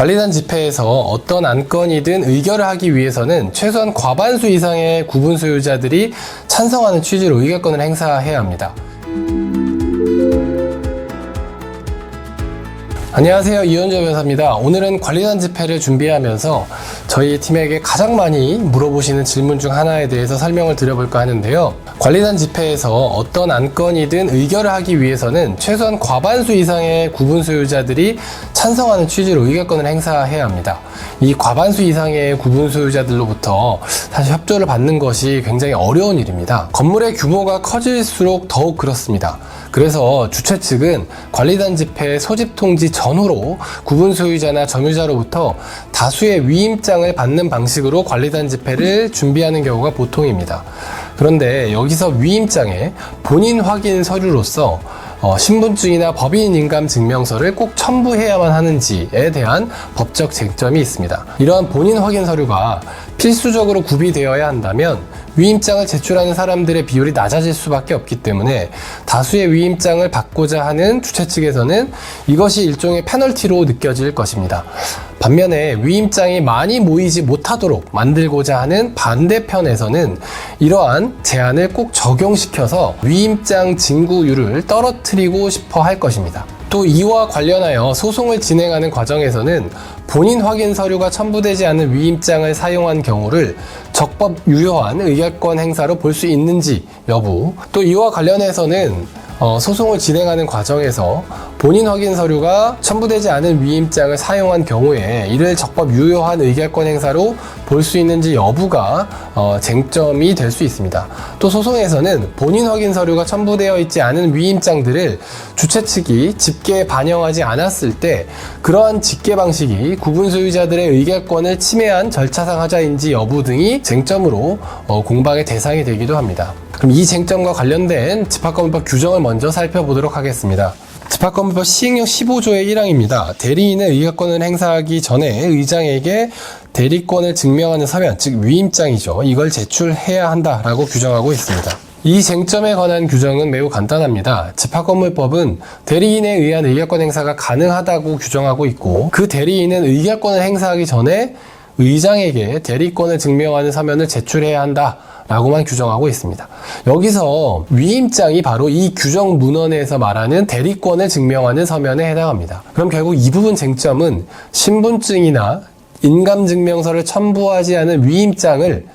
관리단 집회에서 어떤 안건이든 의결을 하기 위해서는 최소한 과반수 이상의 구분 소유자들이 찬성하는 취지로 의결권을 행사해야 합니다. 안녕하세요, 이현주 변호사입니다. 오늘은 관리단 집회를 준비하면서 저희 팀에게 가장 많이 물어보시는 질문 중 하나에 대해서 설명을 드려볼까 하는데요. 관리단 집회에서 어떤 안건이든 의결을 하기 위해서는 최소한 과반수 이상의 구분 소유자들이 찬성하는 취지로 의결권을 행사해야 합니다. 이 과반수 이상의 구분 소유자들로부터 사실 협조를 받는 것이 굉장히 어려운 일입니다. 건물의 규모가 커질수록 더욱 그렇습니다. 그래서 주최 측은 관리단 집회 소집 통지 전후로 구분 소유자나 점유자로부터 다수의 위임장을 받는 방식으로 관리단 집회를 준비하는 경우가 보통입니다. 그런데 여기서 위임장에 본인 확인 서류로서 신분증이나 법인 인감 증명서를 꼭 첨부해야만 하는지에 대한 법적 쟁점이 있습니다. 이러한 본인 확인 서류가 필수적으로 구비되어야 한다면 위임장을 제출하는 사람들의 비율이 낮아질 수밖에 없기 때문에 다수의 위임장을 받고자 하는 주최 측에서는 이것이 일종의 페널티로 느껴질 것입니다. 반면에 위임장이 많이 모이지 못하도록 만들고자 하는 반대편에서는 이러한 제한을 꼭 적용시켜서 위임장 징구율을 떨어뜨리고 싶어 할 것입니다. 또 이와 관련하여 소송을 진행하는 과정에서는 본인 확인 서류가 첨부되지 않은 위임장을 사용한 경우를 적법 유효한 의결권 행사로 볼 수 있는지 여부, 또 이와 관련해서는 소송을 진행하는 과정에서 본인 확인 서류가 첨부되지 않은 위임장을 사용한 경우에 이를 적법 유효한 의결권 행사로 볼 수 있는지 여부가 쟁점이 될 수 있습니다. 또 소송에서는 본인 확인 서류가 첨부되어 있지 않은 위임장들을 주최 측이 집계에 반영하지 않았을 때 그러한 집계 방식이 구분 소유자들의 의결권을 침해한 절차상 하자인지 여부 등이 쟁점으로 공방의 대상이 되기도 합니다. 그럼 이 쟁점과 관련된 집합건물법 규정을 먼저 살펴보도록 하겠습니다. 집합건물법 시행령 15조의 1항입니다. 대리인의 의결권을 행사하기 전에 의장에게 대리권을 증명하는 서면, 즉 위임장이죠. 이걸 제출해야 한다라고 규정하고 있습니다. 이 쟁점에 관한 규정은 매우 간단합니다. 집합건물법은 대리인에 의한 의결권 행사가 가능하다고 규정하고 있고 그 대리인은 의결권을 행사하기 전에 의장에게 대리권을 증명하는 서면을 제출해야 한다 라고만 규정하고 있습니다. 여기서 위임장이 바로 이 규정 문헌에서 말하는 대리권을 증명하는 서면에 해당합니다. 그럼 결국 이 부분 쟁점은 신분증이나 인감증명서를 첨부하지 않은 위임장을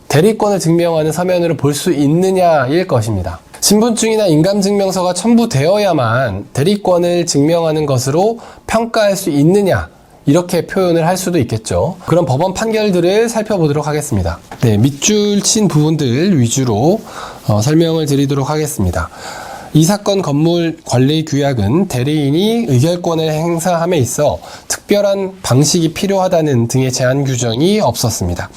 대리권을 증명하는 서면으로 볼 수 있느냐일 것입니다. 신분증이나 인감증명서가 첨부되어야만 대리권을 증명하는 것으로 평가할 수 있느냐, 이렇게 표현을 할 수도 있겠죠. 그럼 법원 판결들을 살펴보도록 하겠습니다. 네, 밑줄 친 부분들 위주로 설명을 드리도록 하겠습니다. 이 사건 건물 관리 규약은 대리인이 의결권을 행사함에 있어 특별한 방식이 필요하다는 등의 제한 규정이 없었습니다.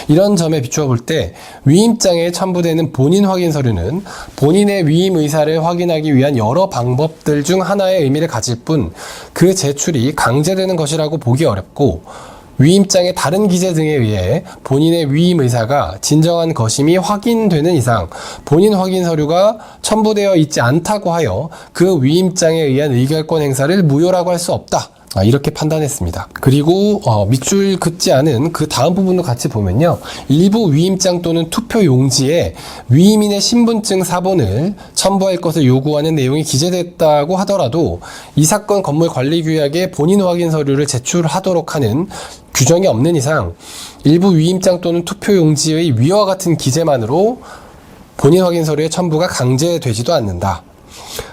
이런 점에 비추어 볼 때 위임장에 첨부되는 본인 확인 서류는 본인의 위임 의사를 확인하기 위한 여러 방법들 중 하나의 의미를 가질 뿐 그 제출이 강제되는 것이라고 보기 어렵고 위임장의 다른 기재 등에 의해 본인의 위임 의사가 진정한 것임이 확인되는 이상 본인 확인 서류가 첨부되어 있지 않다고 하여 그 위임장에 의한 의결권 행사를 무효라고 할 수 없다. 이렇게 판단했습니다. 그리고 밑줄 긋지 않은 그 다음 부분도 같이 보면요. 일부 위임장 또는 투표 용지에 위임인의 신분증 사본을 첨부할 것을 요구하는 내용이 기재됐다고 하더라도 이 사건 건물 관리 규약에 본인 확인 서류를 제출하도록 하는 규정이 없는 이상 일부 위임장 또는 투표 용지의 위와 같은 기재만으로 본인 확인 서류의 첨부가 강제되지도 않는다.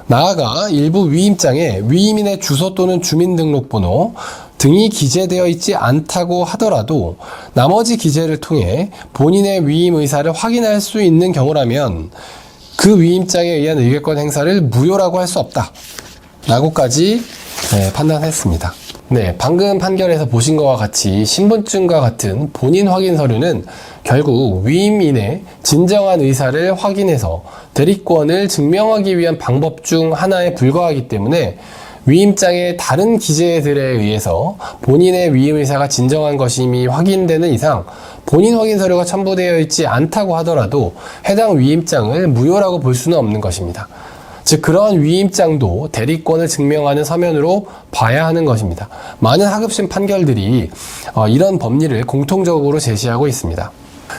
나아가 일부 위임장에 위임인의 주소 또는 주민등록번호 등이 기재되어 있지 않다고 하더라도 나머지 기재를 통해 본인의 위임 의사를 확인할 수 있는 경우라면 그 위임장에 의한 의결권 행사를 무효라고 할 수 없다 라고까지 판단했습니다. 네, 방금 판결에서 보신 것과 같이 신분증과 같은 본인 확인 서류는 결국 위임인의 진정한 의사를 확인해서 대리권을 증명하기 위한 방법 중 하나에 불과하기 때문에 위임장의 다른 기재들에 의해서 본인의 위임 의사가 진정한 것임이 확인되는 이상 본인 확인 서류가 첨부되어 있지 않다고 하더라도 해당 위임장을 무효라고 볼 수는 없는 것입니다. 즉 그러한 위임장도 대리권을 증명하는 서면으로 봐야 하는 것입니다. 많은 하급심 판결들이 이런 법리를 공통적으로 제시하고 있습니다.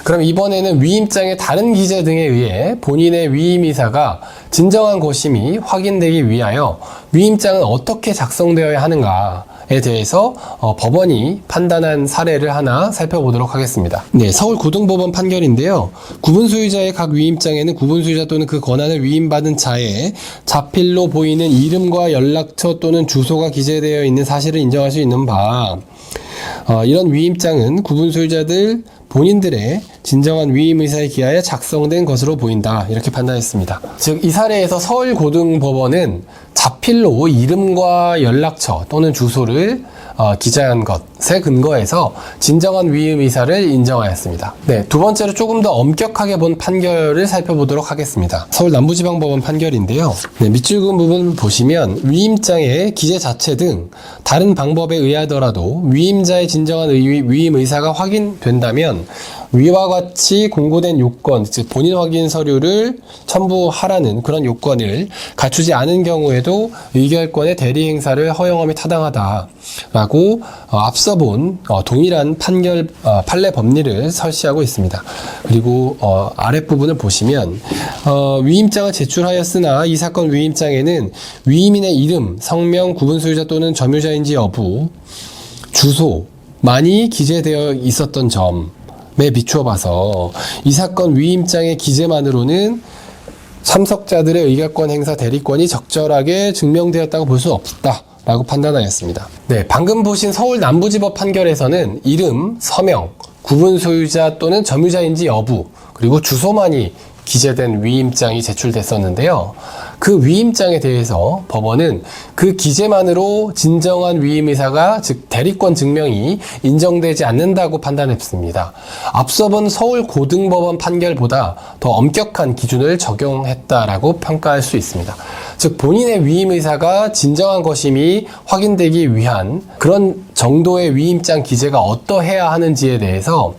그럼 이번에는 위임장의 다른 기재 등에 의해 본인의 위임의사가 진정한 것임이 확인되기 위하여 위임장은 어떻게 작성되어야 하는가에 대해서 법원이 판단한 사례를 하나 살펴보도록 하겠습니다. 네, 서울고등법원 판결인데요. 구분소유자의 각 위임장에는 구분소유자 또는 그 권한을 위임받은 자의 자필로 보이는 이름과 연락처 또는 주소가 기재되어 있는 사실을 인정할 수 있는 바, 이런 위임장은 구분소유자들 본인들의 진정한 위임의사에 기하여 작성된 것으로 보인다, 이렇게 판단했습니다. 즉 이 사례에서 서울고등법원은 자필로 이름과 연락처 또는 주소를 기재한 것에 근거해서 진정한 위임의사를 인정하였습니다. 네, 두 번째로 조금 더 엄격하게 본 판결을 살펴보도록 하겠습니다. 서울 남부지방법원 판결인데요. 네, 밑줄 그은 부분 보시면 위임장의 기재 자체 등 다른 방법에 의하더라도 위임자의 진정한 위임의사가 확인된다면 위와 같이 공고된 요건, 즉 본인 확인 서류를 첨부하라는 그런 요건을 갖추지 않은 경우에도 의결권의 대리 행사를 허용함이 타당하다라고 앞서 본 동일한 판례 법리를 설시하고 있습니다. 그리고 아랫부분을 보시면 위임장을 제출하였으나 이 사건 위임장에는 위임인의 이름, 성명, 구분소유자 또는 점유자인지 여부, 주소만이 기재되어 있었던 점에 비추어 봐서 이 사건 위임장의 기재만으로는 참석자들의 의결권 행사 대리권이 적절하게 증명되었다고 볼 수 없다라고 판단하였습니다. 네, 방금 보신 서울 남부지법 판결에서는 이름, 서명, 구분 소유자 또는 점유자인지 여부, 그리고 주소만이 기재된 위임장이 제출됐었는데요. 그 위임장에 대해서 법원은 그 기재만으로 진정한 위임의사가, 즉 대리권 증명이 인정되지 않는다고 판단했습니다. 앞서 본 서울고등법원 판결보다 더 엄격한 기준을 적용했다라고 평가할 수 있습니다. 즉 본인의 위임의사가 진정한 것임이 확인되기 위한 그런 정도의 위임장 기재가 어떠해야 하는지에 대해서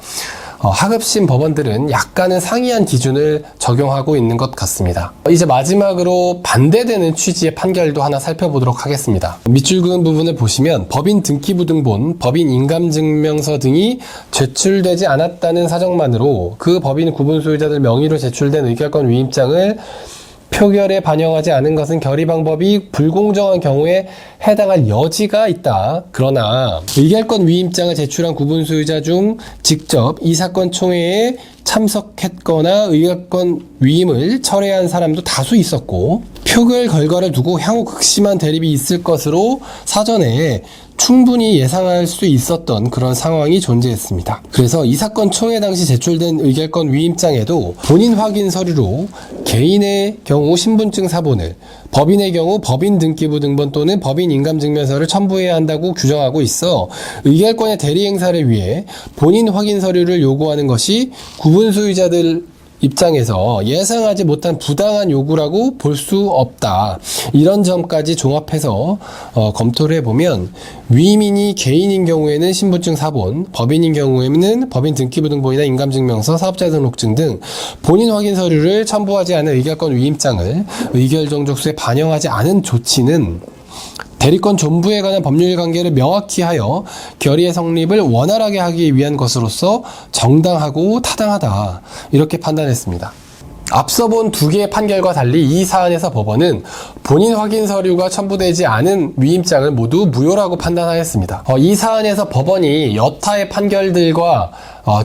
하급심 법원들은 약간은 상이한 기준을 적용하고 있는 것 같습니다. 이제 마지막으로 반대되는 취지의 판결도 하나 살펴보도록 하겠습니다. 밑줄 그은 부분을 보시면 법인 등기부등본, 법인 인감증명서 등이 제출되지 않았다는 사정만으로 그 법인 구분소유자들 명의로 제출된 의결권 위임장을 표결에 반영하지 않은 것은 결의 방법이 불공정한 경우에 해당할 여지가 있다. 그러나 의결권 위임장을 제출한 구분소유자 중 직접 이 사건 총회에 참석했거나 의결권 위임을 철회한 사람도 다수 있었고 표결 결과를 두고 향후 극심한 대립이 있을 것으로 사전에 충분히 예상할 수 있었던 그런 상황이 존재했습니다. 그래서 이 사건 총회 당시 제출된 의결권 위임장에도 본인 확인 서류로 개인의 경우 신분증 사본을, 법인의 경우 법인 등기부 등본 또는 법인 인감증명서를 첨부해야 한다고 규정하고 있어 의결권의 대리 행사를 위해 본인 확인 서류를 요구하는 것이 구분 소유자들 입장에서 예상하지 못한 부당한 요구라고 볼 수 없다. 이런 점까지 종합해서 검토를 해보면 위임인이 개인인 경우에는 신분증 사본, 법인인 경우에는 법인 등기부 등본이나 인감증명서, 사업자 등록증 등 본인 확인 서류를 첨부하지 않은 의결권 위임장을 의결정족수에 반영하지 않은 조치는 대리권 존부에 관한 법률 관계를 명확히 하여 결의의 성립을 원활하게 하기 위한 것으로서 정당하고 타당하다, 이렇게 판단했습니다. 앞서 본 두 개의 판결과 달리 이 사안에서 법원은 본인 확인 서류가 첨부되지 않은 위임장을 모두 무효라고 판단하였습니다. 이 사안에서 법원이 여타의 판결들과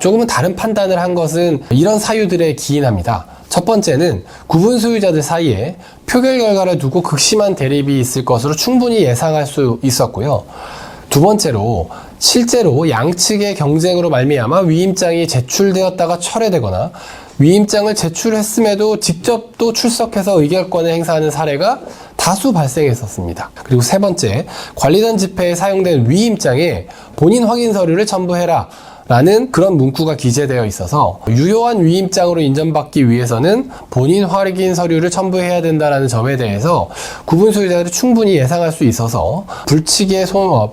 조금은 다른 판단을 한 것은 이런 사유들에 기인합니다. 첫 번째는 구분 소유자들 사이에 표결 결과를 두고 극심한 대립이 있을 것으로 충분히 예상할 수 있었고요. 두 번째로 실제로 양측의 경쟁으로 말미암아 위임장이 제출되었다가 철회되거나 위임장을 제출했음에도 직접 또 출석해서 의결권을 행사하는 사례가 다수 발생했었습니다. 그리고 세 번째, 관리단 집회에 사용된 위임장에 본인 확인 서류를 첨부해라 라는 그런 문구가 기재되어 있어서 유효한 위임장으로 인정받기 위해서는 본인 확인 서류를 첨부해야 된다는 점에 대해서 구분 소유자들이 충분히 예상할 수 있어서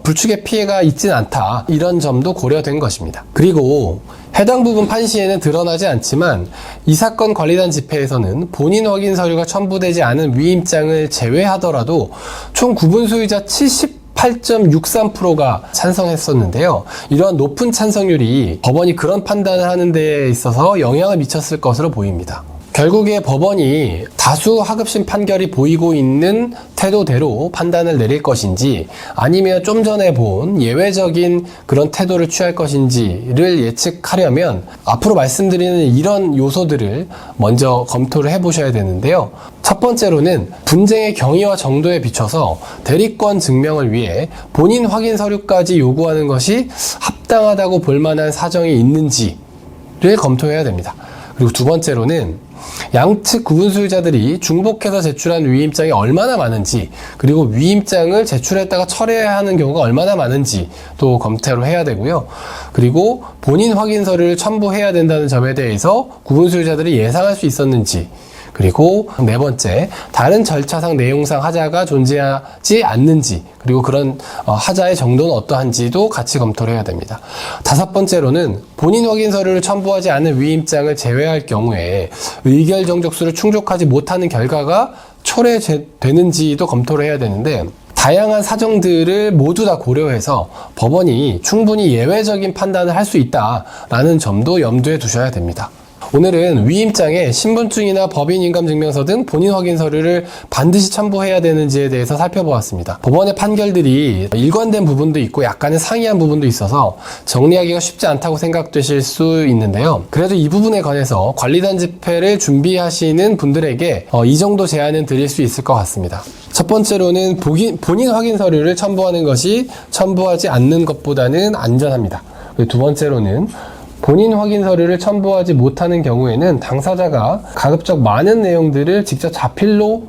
불축의 피해가 있진 않다, 이런 점도 고려된 것입니다. 그리고 해당 부분 판시에는 드러나지 않지만 이 사건 관리단 집회에서는 본인 확인 서류가 첨부되지 않은 위임장을 제외하더라도 총 구분 소유자 8.63%가 찬성했었는데요. 이러한 높은 찬성률이 법원이 그런 판단을 하는 데 있어서 영향을 미쳤을 것으로 보입니다. 결국에 법원이 다수 하급심 판결이 보이고 있는 태도대로 판단을 내릴 것인지, 아니면 좀 전에 본 예외적인 그런 태도를 취할 것인지를 예측하려면 앞으로 말씀드리는 이런 요소들을 먼저 검토를 해보셔야 되는데요. 첫 번째로는 분쟁의 경위와 정도에 비춰서 대리권 증명을 위해 본인 확인 서류까지 요구하는 것이 합당하다고 볼 만한 사정이 있는지를 검토해야 됩니다. 그리고 두 번째로는 양측 구분 소유자들이 중복해서 제출한 위임장이 얼마나 많은지, 그리고 위임장을 제출했다가 철회해야 하는 경우가 얼마나 많은지 또 검토를 해야 되고요. 그리고 본인 확인 서류를 첨부해야 된다는 점에 대해서 구분 소유자들이 예상할 수 있었는지, 그리고 네 번째, 다른 절차상 내용상 하자가 존재하지 않는지, 그리고 그런 하자의 정도는 어떠한지도 같이 검토를 해야 됩니다. 다섯 번째로는 본인 확인 서류를 첨부하지 않은 위임장을 제외할 경우에 의결 정족수를 충족하지 못하는 결과가 초래되는지도 검토를 해야 되는데, 다양한 사정들을 모두 다 고려해서 법원이 충분히 예외적인 판단을 할 수 있다라는 점도 염두에 두셔야 됩니다. 오늘은 위임장에 신분증이나 법인인감증명서 등 본인 확인 서류를 반드시 첨부해야 되는지에 대해서 살펴보았습니다. 법원의 판결들이 일관된 부분도 있고 약간의 상이한 부분도 있어서 정리하기가 쉽지 않다고 생각되실 수 있는데요. 그래도 이 부분에 관해서 관리단 집회를 준비하시는 분들에게 이 정도 제안은 드릴 수 있을 것 같습니다. 첫 번째로는 본인 확인 서류를 첨부하는 것이 첨부하지 않는 것보다는 안전합니다. 두 번째로는 본인 확인 서류를 첨부하지 못하는 경우에는 당사자가 가급적 많은 내용들을 직접 자필로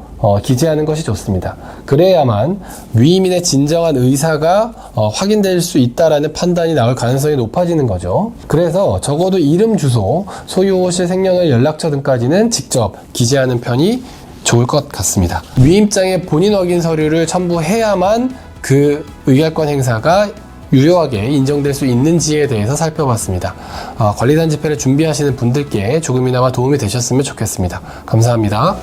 기재하는 것이 좋습니다. 그래야만 위임인의 진정한 의사가 확인될 수 있다라는 판단이 나올 가능성이 높아지는 거죠. 그래서 적어도 이름, 주소, 소유호실, 생년월, 연락처 등까지는 직접 기재하는 편이 좋을 것 같습니다. 위임장에 본인 확인 서류를 첨부해야만 그 의결권 행사가 유효하게 인정될 수 있는지에 대해서 살펴봤습니다. 관리단 집회를 준비하시는 분들께 조금이나마 도움이 되셨으면 좋겠습니다. 감사합니다.